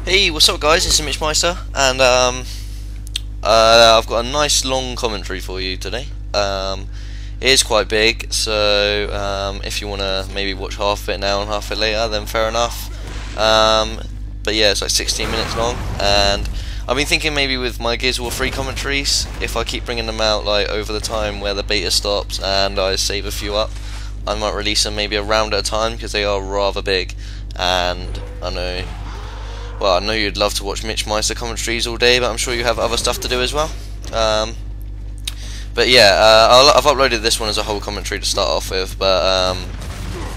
Hey, what's up guys, it's MitchMeister, and I've got a nice long commentary for you today. It is quite big, so if you want to maybe watch half of it now and half of it later, then fair enough. But yeah, it's like 16 minutes long, and I've been thinking maybe with my Gears of War 3 commentaries, if I keep bringing them out like over the time where the beta stops and I save a few up, I might release them maybe a round at a time, because they are rather big, and I know you'd love to watch MitchMeister commentaries all day, but I'm sure you have other stuff to do as well. But yeah, I've uploaded this one as a whole commentary to start off with, but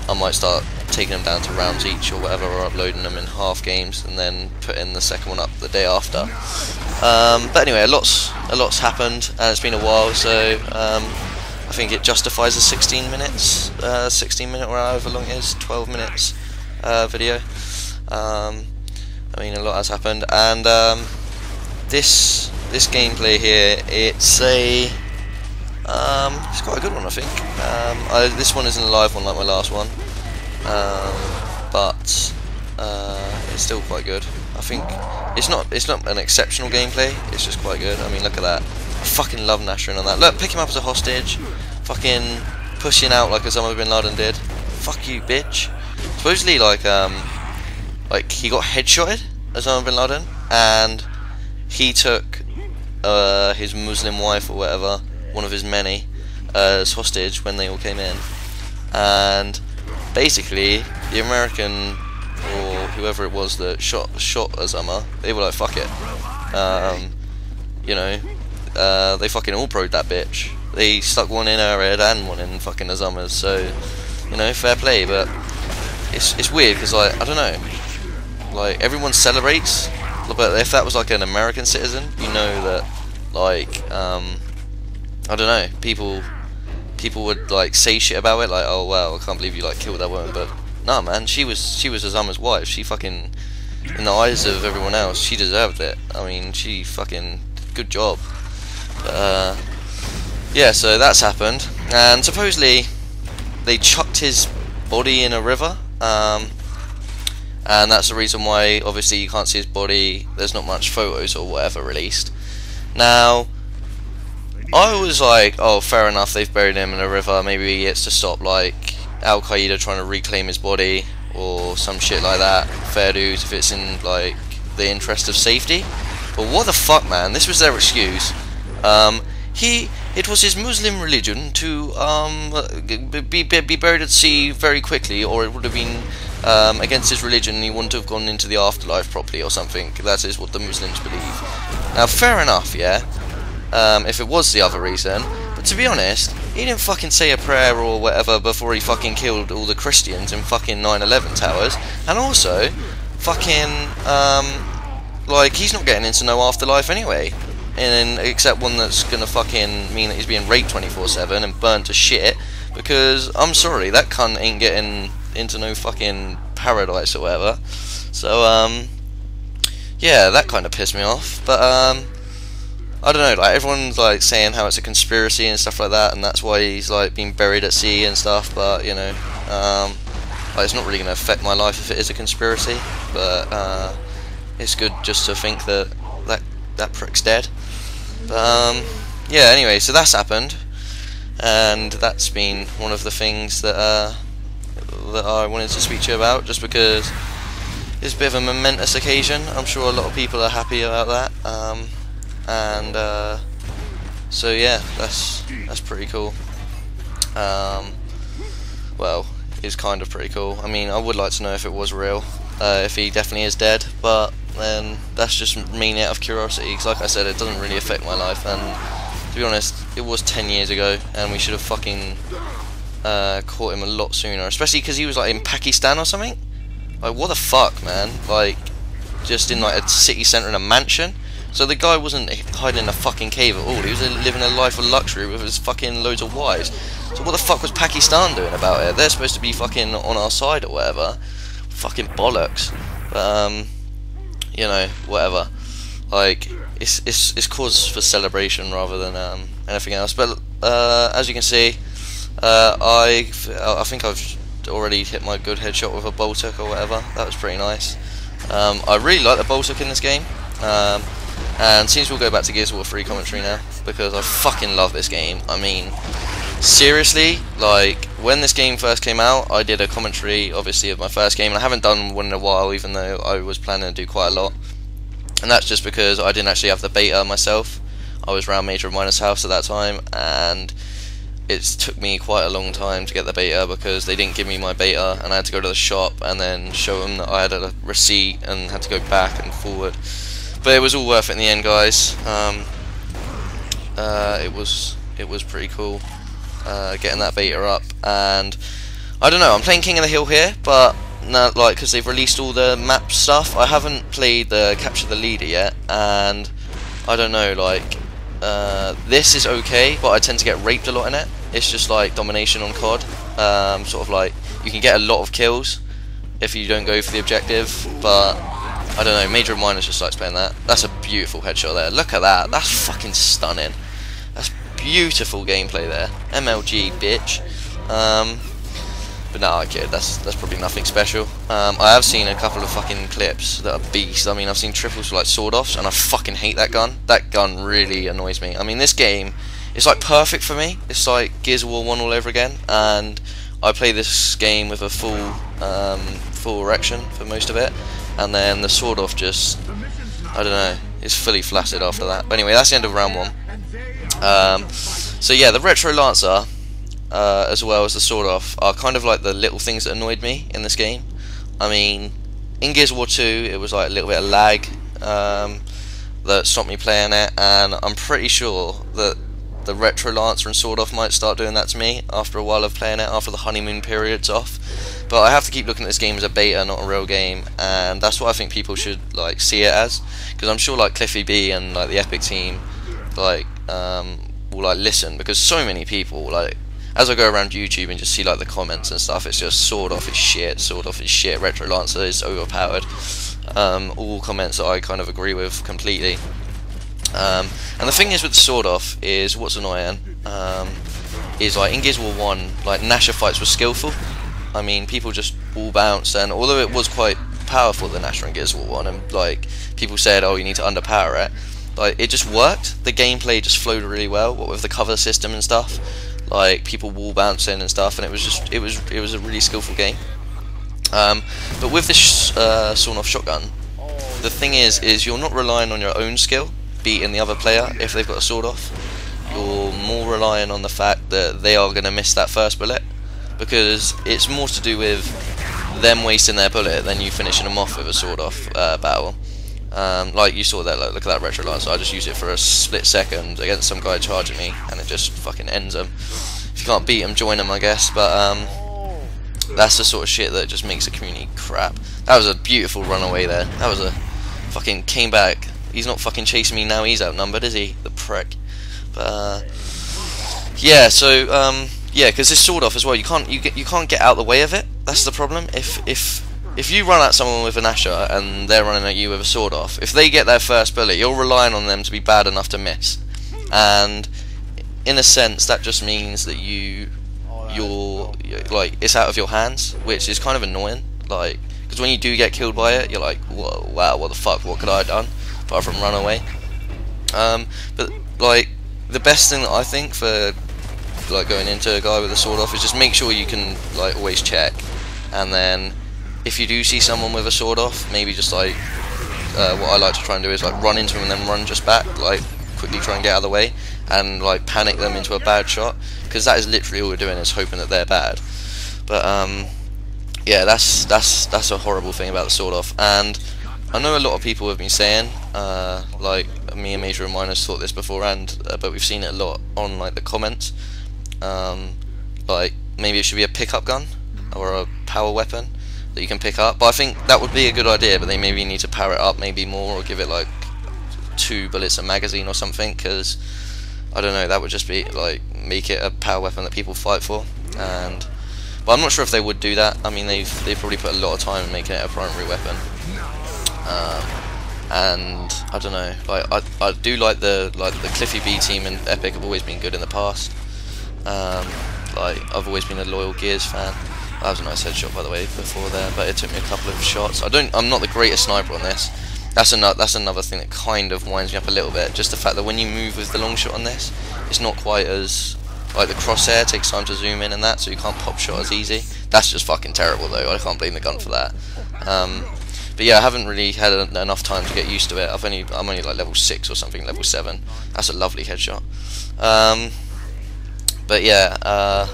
I might start taking them down to rounds each or whatever, or uploading them in half games and then putting the second one up the day after. But anyway, a lot's happened, and it's been a while, so I think it justifies the 16 minutes, 16 minute or however long it is, 12 minutes video. I mean, a lot has happened, and this gameplay here, it's quite a good one, I think. This one isn't a live one like my last one, but it's still quite good. I think it's not an exceptional gameplay. It's just quite good. I mean, look at that. I fucking love Nashrin on that. Look, pick him up as a hostage, fucking pushing out like Osama bin Laden did. Fuck you, bitch. Supposedly, like he got headshotted, Osama bin Laden, and he took his Muslim wife or whatever, one of his many, as hostage when they all came in. And basically, the American or whoever it was that shot Osama, they were like, fuck it. You know, they fucking all pro'd that bitch. They stuck one in her head and one in fucking Osama's. So, you know, fair play. But it's weird because, like, I don't know. Like, everyone celebrates, but if that was like an American citizen, you know that, like, I don't know, people would like say shit about it, like, oh wow, I can't believe you like killed that woman. But nah, man, she was Osama's wife. She fucking, in the eyes of everyone else, she deserved it. I mean, she fucking, good job. But yeah, so that's happened, and supposedly they chucked his body in a river. And that's the reason why, obviously, you can't see his body. There's not much photos or whatever released. Now, I was like, oh, fair enough, they've buried him in a river. Maybe it's to stop, like, Al Qaeda trying to reclaim his body or some shit like that. Fair dues if it's in, like, the interest of safety. But what the fuck, man? This was their excuse. It was his Muslim religion to be buried at sea very quickly, or it would have been against his religion. He wouldn't have gone into the afterlife properly or something. That is what the Muslims believe. Now, fair enough, yeah, if it was the other reason. But to be honest, he didn't fucking say a prayer or whatever before he fucking killed all the Christians in fucking 9/11 towers. And also, fucking, like, he's not getting into no afterlife anyway. And except one that's gonna fucking mean that he's being raped 24/7 and burnt to shit, because I'm sorry, that cunt ain't getting into no fucking paradise or whatever. So yeah, that kind of pissed me off. But I don't know, like, everyone's like saying how it's a conspiracy and stuff like that, and that's why he's like being buried at sea and stuff. But you know, like, it's not really gonna affect my life if it is a conspiracy. But it's good just to think that that prick's dead. Yeah, anyway, so that's happened, and that's been one of the things that I wanted to speak to you about, just because it's a bit of a momentous occasion. I'm sure a lot of people are happy about that, and so yeah, that's pretty cool. Well, it's kind of pretty cool. I mean, I would like to know if it was real, if he definitely is dead, but then that's just mainly out of curiosity, because like I said, it doesn't really affect my life. And to be honest, it was 10 years ago, and we should have fucking caught him a lot sooner, especially because he was like in Pakistan or something. Like, what the fuck, man? Like, just in like a city centre in a mansion. So the guy wasn't hiding in a fucking cave at all. He was living a life of luxury with his fucking loads of wives. So what the fuck was Pakistan doing about it? They're supposed to be fucking on our side or whatever. Fucking bollocks. But you know, whatever. Like, it's cause for celebration rather than anything else. But as you can see, I think I've already hit my good headshot with a Boltic or whatever. That was pretty nice. I really like the bolt hook in this game. And since we'll go back to Gears of War 3 commentary now, because I fucking love this game. I mean, seriously, like, when this game first came out, I did a commentary, obviously, of my first game, and I haven't done one in a while, even though I was planning to do quite a lot. And that's just because I didn't actually have the beta myself. I was around Major and Minor's house at that time, and it took me quite a long time to get the beta because they didn't give me my beta, and I had to go to the shop and then show them that I had a receipt and had to go back and forward. But it was all worth it in the end, guys. It was pretty cool getting that beta up, and I don't know. I'm playing King of the Hill here, but no, like, because they've released all the map stuff. I haven't played the Capture the Leader yet, and I don't know. Like, this is okay, but I tend to get raped a lot in it. It's just like domination on COD. Sort of like you can get a lot of kills if you don't go for the objective, but I don't know, Major and Minor just likes playing that. That's a beautiful headshot there. Look at that. That's fucking stunning. That's beautiful gameplay there. MLG, bitch. But no, I kid. That's probably nothing special. I have seen a couple of fucking clips that are beasts. I mean, I've seen triples for like sword-offs, and I fucking hate that gun. That gun really annoys me. I mean, this game, it's like perfect for me. It's like Gears of War 1 all over again, and I play this game with a full erection for most of it. And then the sword off just, I don't know, it's fully flaccid after that. But anyway, that's the end of round 1. So yeah, the Retro Lancer, as well as the sword off, are kind of like the little things that annoyed me in this game. I mean, in Gears of War 2, it was like a little bit of lag that stopped me playing it, and I'm pretty sure that the Retro Lancer and sword off might start doing that to me after a while of playing it, after the honeymoon period's off. But I have to keep looking at this game as a beta, not a real game, and that's what I think people should like see it as, because I'm sure like Cliffy B and like the Epic team like will like listen, because so many people, like, as I go around YouTube and just see like the comments and stuff, it's just sword off is shit, sword off is shit, Retro Lancer is overpowered. All comments that I kind of agree with completely. And the thing is with the sword off is what's annoying is like in Gears of War 1, like Nasher fights were skillful. I mean, people just wall bounce, and although it was quite powerful, the Nasher in Gears of War 1, and like people said, oh, you need to underpower it, like it just worked. The gameplay just flowed really well, what with the cover system and stuff, like people wall bouncing and stuff, and it was a really skillful game. But with this sawn-off shotgun, the thing is you're not relying on your own skill beating the other player if they've got a sword off. You're more relying on the fact that they are going to miss that first bullet, because it's more to do with them wasting their bullet than you finishing them off with a sword off battle. Like you saw there, like, look at that Retro Lancer. I just used it for a split second against some guy charging me, and it just fucking ends them. If you can't beat them, join them, I guess. But that's the sort of shit that just makes the community crap. That was a beautiful runaway there. That was a fucking came back. He's not fucking chasing me now. He's outnumbered, is he? The prick. But yeah. So yeah, because this sword off as well, you can't get out of the way of it. That's the problem. If you run at someone with an Asher and they're running at you with a sword off, if they get their first bullet, you're relying on them to be bad enough to miss. And in a sense, that just means that you're like, it's out of your hands, which is kind of annoying. Like, because when you do get killed by it, you're like, whoa, wow, what the fuck? What could I have done apart from run away? But like, the best thing that I think for like going into a guy with a sword off is just make sure you can like always check, and then if you do see someone with a sword off, maybe just like what I like to try and do is like run into them and then run just back, like quickly try and get out of the way and like panic them into a bad shot, because that is literally all we're doing, is hoping that they're bad. But yeah, that's a horrible thing about the sword off. And I know a lot of people have been saying, like me and Major and Miners thought this beforehand, but we've seen it a lot on like the comments. Like maybe it should be a pickup gun or a power weapon that you can pick up. But I think that would be a good idea, but they maybe need to power it up maybe more, or give it like 2 bullets a magazine or something, because I don't know, that would just be like make it a power weapon that people fight for. And but I'm not sure if they would do that. I mean, they've probably put a lot of time in making it a primary weapon. And I don't know, like I do like the Cliffy B team and Epic have always been good in the past. Like I've always been a loyal Gears fan, That was a nice headshot, by the way, before there, but it took me a couple of shots. I'm not the greatest sniper on this. That's another thing that kind of winds me up a little bit. Just the fact that when you move with the long shot on this, it's not quite as, like, the crosshair takes time to zoom in and that, so you can't pop shot as easy. That's just fucking terrible though. I can't blame the gun for that. But yeah, I haven't really had enough time to get used to it. I'm only like level 6 or something, level 7. That's a lovely headshot. But yeah,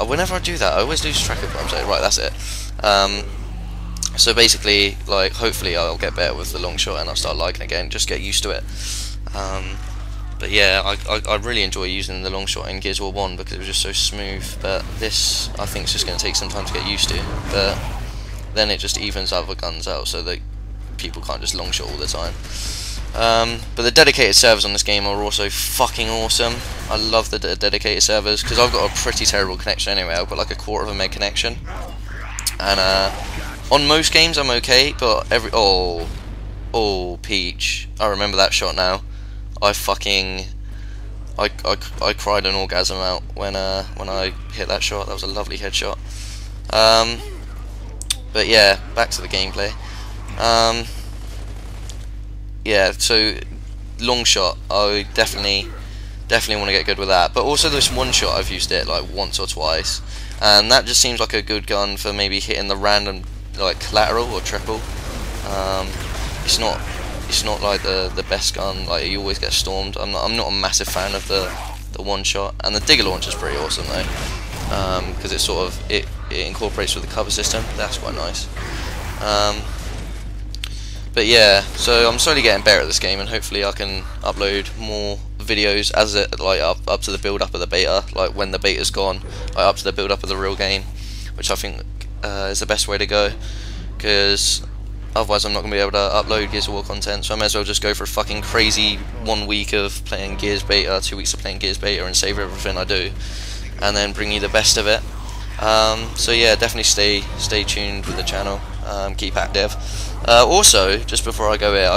whenever I do that, I always lose track of what I'm saying. Right, that's it. So basically, like, hopefully I'll get better with the long shot and I'll start liking it again. Just get used to it. But yeah, I really enjoy using the long shot in Gears of War 1 because it was just so smooth. But this, I think, is just going to take some time to get used to. But then it just evens other guns out so that people can't just long shot all the time. But the dedicated servers on this game are also fucking awesome. I love the dedicated servers because I've got a pretty terrible connection anyway. I've got like a 1/4 of a meg connection, and on most games I'm okay, but oh Peach, I remember that shot now. I cried an orgasm out when I hit that shot. That was a lovely headshot. But yeah, back to the gameplay. Yeah, so long shot, I definitely want to get good with that. But also this one shot, I've used it like once or twice, and that just seems like a good gun for maybe hitting the random like collateral or triple. It's not like the best gun. Like, you always get stormed. I'm not a massive fan of the one shot, and the digger launch is pretty awesome though, because it incorporates with the cover system. That's quite nice. But yeah, so I'm slowly getting better at this game, and hopefully I can upload more videos as it like up to the build up of the beta, like when the beta's gone, like up to the build up of the real game, which I think is the best way to go, because otherwise I'm not going to be able to upload Gears of War content. So I may as well just go for a fucking crazy 1 week of playing Gears beta, 2 weeks of playing Gears beta, and save everything I do, and then bring you the best of it. So yeah, definitely stay tuned with the channel. Keep active. Also, just before I go here,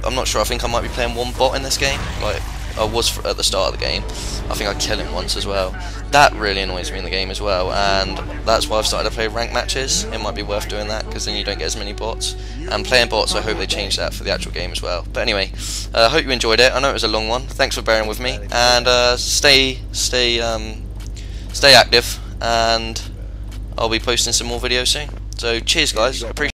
I'm not sure. I think I might be playing one bot in this game. Like I was at the start of the game. I think I kill him once as well. That really annoys me in the game as well, and that's why I've started to play ranked matches. It might be worth doing that because then you don't get as many bots. And playing bots, I hope they change that for the actual game as well. But anyway, I hope you enjoyed it. I know it was a long one. Thanks for bearing with me, and stay active, and I'll be posting some more videos soon. So cheers guys, appreciate it.